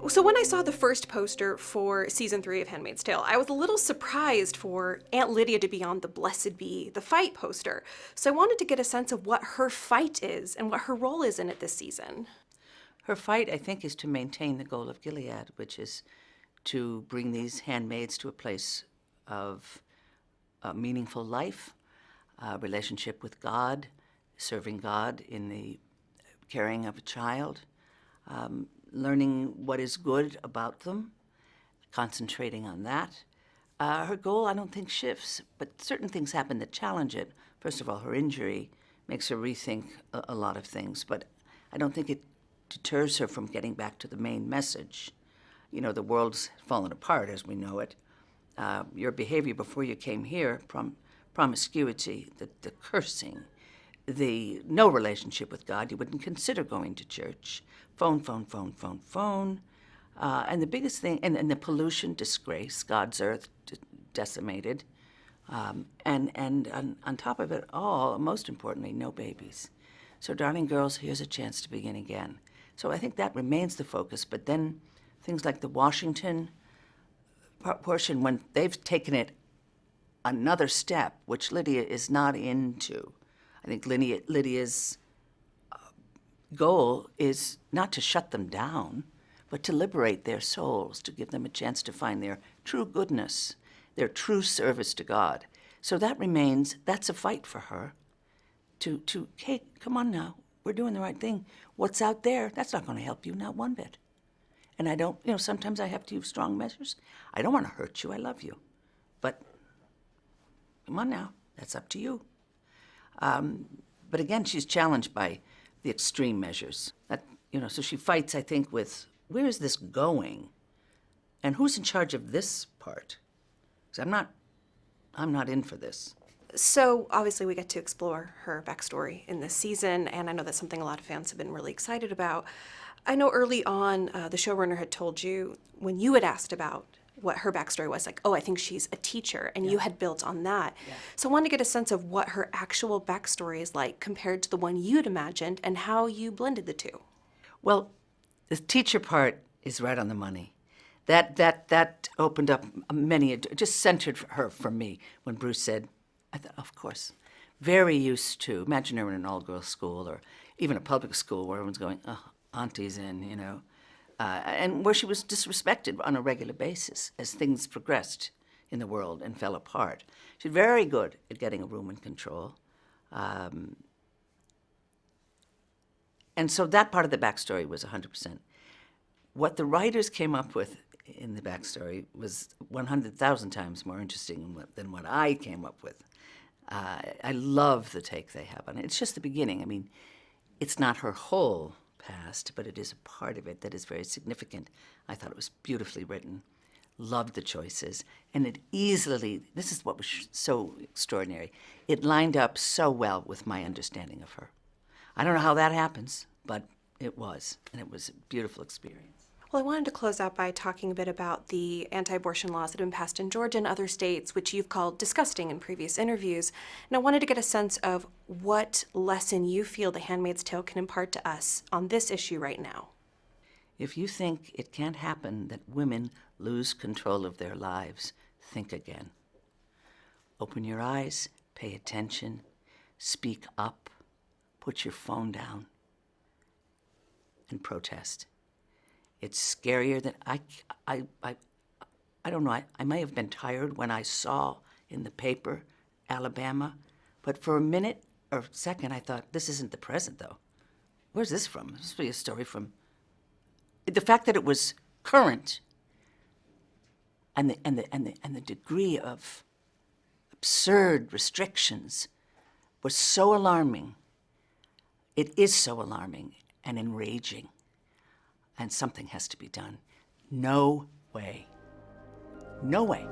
So when I saw the first poster for season 3 of Handmaid's Tale, I was a little surprised for Aunt Lydia to be on the Blessed Be the Fight poster. So I wanted to get a sense of what her fight is and what her role is in it this season. Her fight, I think, is to maintain the goal of Gilead, which is to bring these handmaids to a place of meaningful life, relationship with God, serving God in the caring of a child, learning what is good about them, concentrating on that. Her goal, I don't think, shifts, but certain things happen that challenge it. First of all, her injury makes her rethink a lot of things, but I don't think it deters her from getting back to the main message. You know, the world's fallen apart as we know it. Your behavior before you came here, promiscuity, the cursing, the no relationship with God, you wouldn't consider going to church, phone, and the biggest thing, and the pollution, disgrace, God's earth decimated, and on top of it all, most importantly, no babies. So darling girls, here's a chance to begin again. So I think that remains the focus, but then things like the Washington portion, when they've taken it another step, which Lydia is not into. I think Lydia's goal is not to shut them down, but to liberate their souls, to give them a chance to find their true goodness, their true service to God. So that remains, that's a fight for her. Hey, come on now, we're doing the right thing. What's out there, that's not going to help you, not one bit. And I don't, sometimes I have to use strong measures. I don't want to hurt you, I love you. But come on now, that's up to you. But again, she's challenged by the extreme measures. So she fights, I think, with where is this going, and who's in charge of this part? Because I'm not in for this. So obviously we get to explore her backstory in this season, and I know that's something a lot of fans have been really excited about. I know early on the showrunner had told you, when you had asked about what her backstory was, like, oh, I think she's a teacher, and you had built on that. Yeah. So I wanted to get a sense of what her actual backstory is like compared to the one you'd imagined and how you blended the two. Well, the teacher part is right on the money. That opened up just centered her for me when Bruce said, I thought, of course, very used to, imagine her in an all-girls school or even a public school where everyone's going, oh, auntie's in, and where she was disrespected on a regular basis as things progressed in the world and fell apart. She's very good at getting a room in control. And so that part of the backstory was 100%. What the writers came up with in the backstory was 100,000 times more interesting than what I came up with. I love the take they have on it. It's just the beginning. I mean, it's not her whole past, but it is a part of it that is very significant. I thought it was beautifully written. Loved the choices. And it easily, this is what was so extraordinary, it lined up so well with my understanding of her. I don't know how that happens, but it was, and it was a beautiful experience. Well, I wanted to close out by talking a bit about the anti-abortion laws that have been passed in Georgia and other states, which you've called disgusting in previous interviews. And I wanted to get a sense of what lesson you feel The Handmaid's Tale can impart to us on this issue right now. If you think it can't happen that women lose control of their lives, think again. Open your eyes, pay attention, speak up, put your phone down, and protest. It's scarier than I don't know. I may have been tired when I saw in the paper Alabama, but for a minute or second I thought, this isn't the present though. Where's this from? This must be a story from. The fact that it was current and the degree of absurd restrictions was so alarming. It is so alarming and enraging. And something has to be done. No way. No way.